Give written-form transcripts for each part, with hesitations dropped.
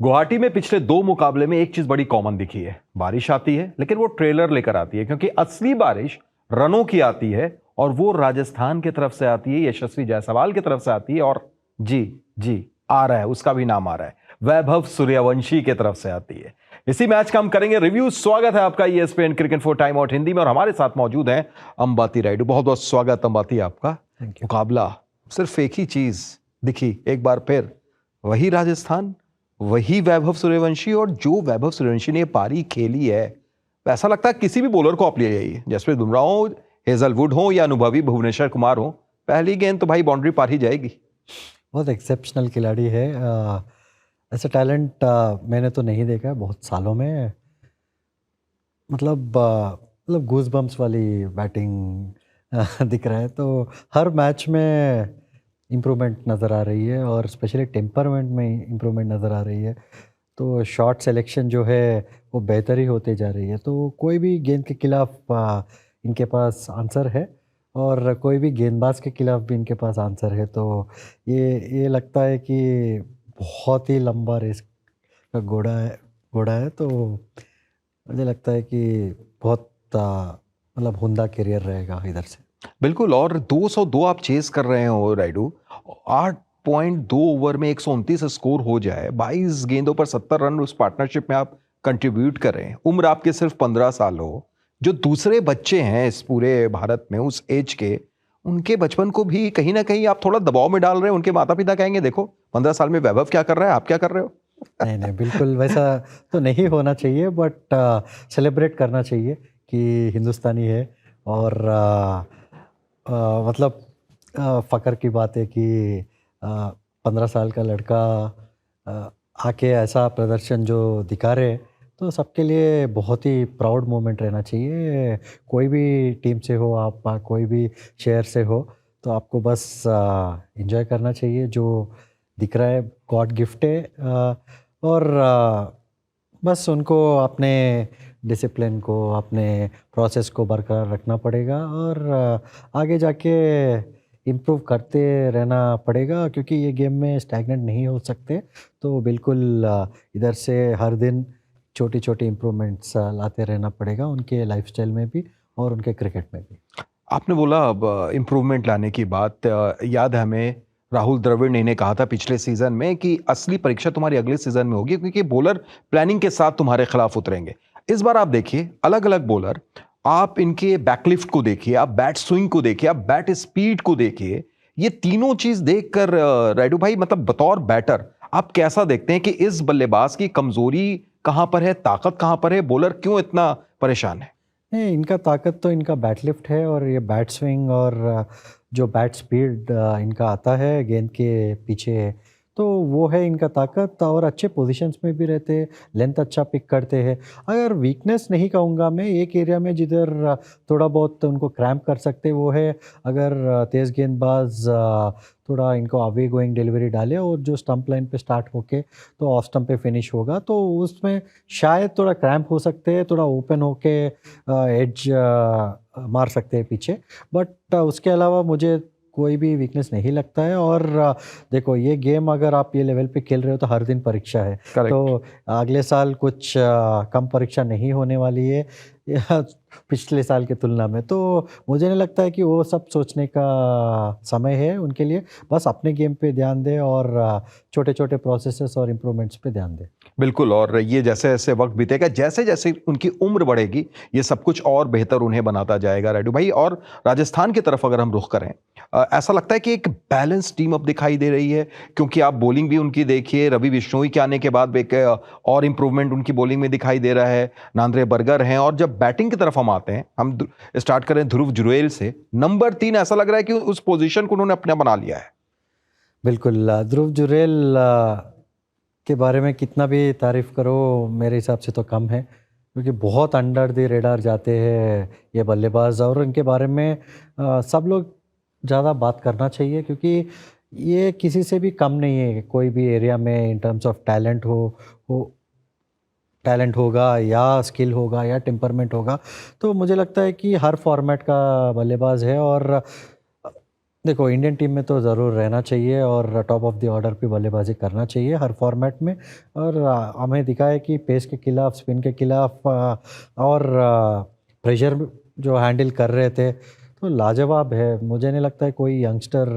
गुवाहाटी में पिछले 2 मुकाबले में एक चीज बड़ी कॉमन दिखी है। बारिश आती है लेकिन वो ट्रेलर लेकर आती है, क्योंकि असली बारिश रनों की आती है और वो राजस्थान की तरफ से आती है, यशस्वी जायसवाल की तरफ से आती है। और जी जी आ रहा है, उसका भी नाम आ रहा है, वैभव सूर्यवंशी की तरफ से आती है। इसी मैच का हम करेंगे रिव्यू। स्वागत है आपका ESPN cricket for time out Hindi में, और हमारे साथ मौजूद हैं अंबाती रायडू। बहुत बहुत स्वागत अंबाती आपका। मुकाबला सिर्फ एक ही चीज दिखी एक बार फिर, वही राजस्थान, वही वैभव सूर्यवंशी, और जो वैभव सूर्यवंशी ने पारी खेली है, ऐसा लगता है किसी भी बॉलर को आप ले जाइए, जसप्रीत बुमराह हो, हेजलवुड हो या अनुभवी भुवनेश्वर कुमार हो, पहली गेंद तो भाई बाउंड्री पार ही जाएगी। बहुत एक्सेप्शनल खिलाड़ी है। ऐसा टैलेंट मैंने तो नहीं देखा है बहुत सालों में। मतलब गूज बम्प्स वाली बैटिंग दिख रहा है। तो हर मैच में इम्प्रूवमेंट नज़र आ रही है, और स्पेशली टेम्परमेंट में इम्प्रूवमेंट नज़र आ रही है। तो शॉट सिलेक्शन जो है वो बेहतर ही होते जा रही है। तो कोई भी गेंद के खिलाफ इनके पास आंसर है, और कोई भी गेंदबाज के खिलाफ भी इनके पास आंसर है। तो ये लगता है कि बहुत ही लंबा रेस का घोड़ा है। तो मुझे लगता है कि बहुत मतलब हुंदा करियर रहेगा इधर से। बिल्कुल, और 202 आप चेस कर रहे हो रायडू। 8.2 ओवर में 129 स्कोर हो जाए, 22 गेंदों पर 70 रन उस पार्टनरशिप में आप कंट्रीब्यूट कर रहे हैं। उम्र आपके सिर्फ 15 साल हो। जो दूसरे बच्चे हैं इस पूरे भारत में उस एज के, उनके बचपन को भी कहीं ना कहीं आप थोड़ा दबाव में डाल रहे हैं। उनके माता पिता कहेंगे देखो 15 साल में वैभव क्या कर रहा है, आप क्या कर रहे हो। नहीं, बिल्कुल वैसा तो नहीं होना चाहिए, बट सेलिब्रेट करना चाहिए कि हिंदुस्तानी है। और मतलब फ़ख्र की बात है कि 15 साल का लड़का आके ऐसा प्रदर्शन जो दिखा रहे, तो सबके लिए बहुत ही प्राउड मोमेंट रहना चाहिए। कोई भी टीम से हो आप, कोई भी शहर से हो, तो आपको बस एंजॉय करना चाहिए। जो दिख रहा है गॉड गिफ्ट है। और बस उनको अपने डिसिप्लिन को, अपने प्रोसेस को बरकरार रखना पड़ेगा, और आगे जाके इम्प्रूव करते रहना पड़ेगा, क्योंकि ये गेम में स्टैग्नेंट नहीं हो सकते। तो बिल्कुल इधर से हर दिन छोटी छोटी इम्प्रूवमेंट्स लाते रहना पड़ेगा, उनके लाइफस्टाइल में भी और उनके क्रिकेट में भी। आपने बोला अब इम्प्रूवमेंट लाने की बात, याद है हमें राहुल द्रविड़ ने इन्हें कहा था पिछले सीजन में कि असली परीक्षा तुम्हारी अगले सीजन में होगी, क्योंकि बॉलर प्लानिंग के साथ तुम्हारे खिलाफ उतरेंगे। इस बार आप देखिए अलग अलग बॉलर, आप इनके बैकलिफ्ट को देखिए, आप बैट स्विंग को देखिए, आप बैट स्पीड को देखिए। ये तीनों चीज देखकर रायडू भाई, मतलब बतौर बैटर आप कैसा देखते हैं कि इस बल्लेबाज की कमजोरी कहां पर है, ताकत कहां पर है, बॉलर क्यों इतना परेशान है। नहीं, इनका ताकत तो इनका बैट लिफ्ट है, और ये बैट स्विंग और जो बैट स्पीड इनका आता है गेंद के पीछे, तो वो है इनका ताकत। और अच्छे पोजीशंस में भी रहते हैं, लेंथ अच्छा पिक करते हैं। अगर वीकनेस नहीं कहूँगा मैं, एक एरिया में जिधर थोड़ा बहुत उनको क्रैम्प कर सकते वो है, अगर तेज़ गेंदबाज थोड़ा इनको अवे गोइंग डिलीवरी डाले, और जो स्टंप लाइन पे स्टार्ट होके तो ऑफ स्टंप पे फिनिश होगा, तो उसमें शायद थोड़ा क्रैम्प हो सकते हैं, थोड़ा ओपन होके एज मार सकते हैं पीछे। बट उसके अलावा मुझे कोई भी वीकनेस नहीं लगता है। और देखो, ये गेम अगर आप ये लेवल पे खेल रहे हो तो हर दिन परीक्षा है। तो अगले साल कुछ कम परीक्षा नहीं होने वाली है पिछले साल की तुलना में। तो मुझे नहीं लगता है कि वो सब सोचने का समय है उनके लिए। बस अपने गेम पे ध्यान दें, और छोटे छोटे प्रोसेसेस और इम्प्रूवमेंट्स पे ध्यान दें। बिल्कुल, और ये जैसे जैसे वक्त बीतेगा, जैसे जैसे उनकी उम्र बढ़ेगी, ये सब कुछ और बेहतर उन्हें बनाता जाएगा रायडू भाई। और राजस्थान की तरफ अगर हम रुख करें, ऐसा लगता है कि एक बैलेंस टीम अब दिखाई दे रही है, क्योंकि आप बॉलिंग भी उनकी देखिए, रवि बिश्नोई के आने के बाद एक और इंप्रूवमेंट उनकी बॉलिंग में दिखाई दे रहा है, नांद्रे बर्गर हैं। और जब बैटिंग की तरफ हम आते हैं, हम स्टार्ट करें ध्रुव जुरैल से, नंबर 3 ऐसा लग रहा है कि उस पोजीशन को उन्होंने अपना बना लिया है। बिल्कुल, ध्रुव जुरैल के बारे में कितना भी तारीफ़ करो, मेरे हिसाब से तो कम है, क्योंकि बहुत अंडर द रेडार जाते हैं ये बल्लेबाज। और इनके बारे में सब लोग ज़्यादा बात करना चाहिए, क्योंकि ये किसी से भी कम नहीं है कोई भी एरिया में। इन टर्म्स ऑफ हो टैलेंट होगा, या स्किल होगा, या टेम्परमेंट होगा, तो मुझे लगता है कि हर फॉर्मेट का बल्लेबाज है। और देखो इंडियन टीम में तो ज़रूर रहना चाहिए और टॉप ऑफ द ऑर्डर पे बल्लेबाजी करना चाहिए हर फॉर्मेट में। और हमें दिखा है कि पेस के खिलाफ, स्पिन के खिलाफ और प्रेशर जो हैंडल कर रहे थे तो लाजवाब है। मुझे नहीं लगता है कोई यंगस्टर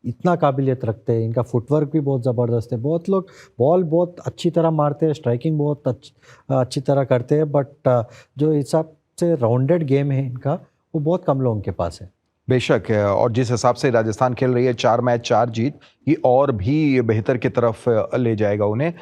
इतना काबिलियत रखते हैं। इनका फुटवर्क भी बहुत ज़बरदस्त है। बहुत लोग बॉल बहुत अच्छी तरह मारते हैं, स्ट्राइकिंग बहुत अच्छी तरह करते हैं, बट जो हिसाब से राउंडेड गेम है इनका वो बहुत कम लोगों के पास है। बेशक है, और जिस हिसाब से राजस्थान खेल रही है 4 मैच 4 जीत, ये और भी बेहतर की तरफ ले जाएगा उन्हें।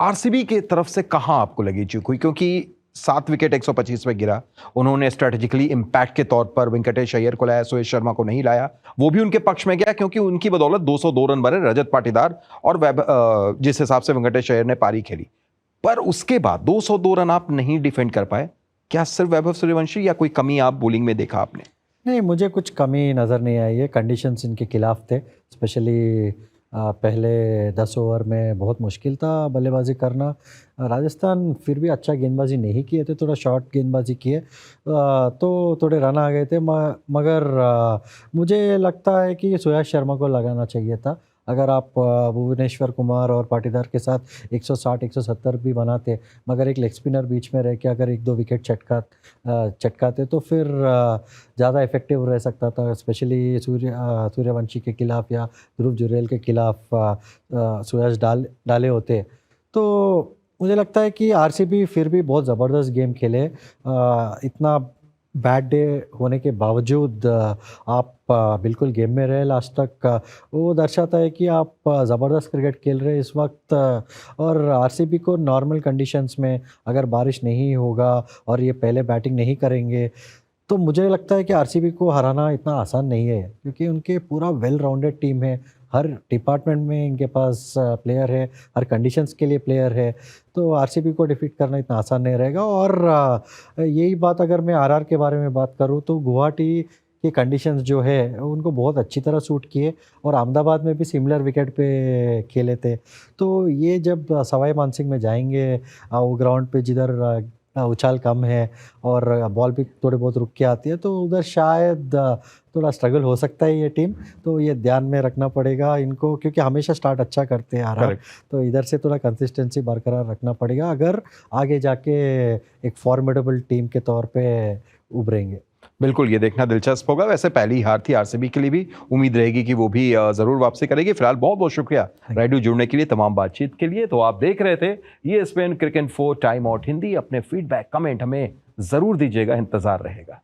आरसीबी की तरफ से कहाँ आपको लगी चूक हुई, क्योंकि 7 विकेट 125 पे गिरा। उन्होंने स्ट्रेटेजिकली इंपैक्ट के तौर पर वेंकटेश अय्यर को लाया, सुयश शर्मा को नहीं लाया। वो भी उनके पक्ष में गया क्योंकि उनकी बदौलत 202 रन बने रजत पाटीदार और जिस हिसाब से वेंकटेश अय्यर ने पारी खेली। पर उसके बाद 202 रन आप नहीं डिफेंड कर पाए। क्या सिर्फ वैभव सूर्यवंशी या कोई कमी आप बॉलिंग में देखा आपने? नहीं, मुझे कुछ कमी नज़र नहीं आई है। कंडीशंस इनके खिलाफ थे, स्पेशली पहले 10 ओवर में बहुत मुश्किल था बल्लेबाजी करना। राजस्थान फिर भी अच्छा गेंदबाजी नहीं किए थे, थोड़ा शॉर्ट गेंदबाजी किए तो थोड़े रन आ गए थे। मगर मुझे लगता है कि सुयश शर्मा को लगाना चाहिए था। अगर आप भुवनेश्वर कुमार और पाटीदार के साथ 160-170 भी बनाते, मगर एक लेग स्पिनर बीच में रह के अगर 1-2 विकेट चटकाते तो फिर ज़्यादा इफेक्टिव रह सकता था। स्पेशली सूर्यवंशी के खिलाफ या ध्रुव जुरेल के खिलाफ सुयश डाले होते तो मुझे लगता है कि आरसीबी फिर भी बहुत ज़बरदस्त गेम खेले। इतना बैड डे होने के बावजूद आप बिल्कुल गेम में रहे लास्ट तक, वो दर्शाता है कि आप ज़बरदस्त क्रिकेट खेल रहे हैं इस वक्त। और आरसीबी को नॉर्मल कंडीशंस में अगर बारिश नहीं होगा और ये पहले बैटिंग नहीं करेंगे तो मुझे लगता है कि आरसीबी को हराना इतना आसान नहीं है, क्योंकि उनके पूरा वेल राउंडेड टीम है। हर डिपार्टमेंट में इनके पास प्लेयर है, हर कंडीशंस के लिए प्लेयर है। तो आरसीबी को डिफीट करना इतना आसान नहीं रहेगा। और यही बात अगर मैं आरआर के बारे में बात करूँ तो गुवाहाटी के कंडीशंस जो है उनको बहुत अच्छी तरह सूट किए और अहमदाबाद में भी सिमिलर विकेट पे खेले थे। तो ये जब सवाई मानसिंह में जाएंगे वो ग्राउंड पे जिधर उछाल कम है और बॉल भी थोड़े बहुत रुक के आती है तो उधर शायद थोड़ा स्ट्रगल हो सकता है ये टीम। तो ये ध्यान में रखना पड़ेगा इनको, क्योंकि हमेशा स्टार्ट अच्छा करते हैं आरआर। तो इधर से थोड़ा कंसिस्टेंसी बरकरार रखना पड़ेगा अगर आगे जाके एक फॉर्मिडेबल टीम के तौर पे उभरेंगे। बिल्कुल, ये देखना दिलचस्प होगा। वैसे पहली हार थी आरसीबी के लिए भी, उम्मीद रहेगी कि वो भी ज़रूर वापसी करेगी। फिलहाल बहुत बहुत शुक्रिया राइडू जुड़ने के लिए, तमाम बातचीत के लिए। तो आप देख रहे थे ESPN क्रिक इन्फो टाइम आउट हिंदी। अपने फीडबैक कमेंट हमें ज़रूर दीजिएगा, इंतज़ार रहेगा।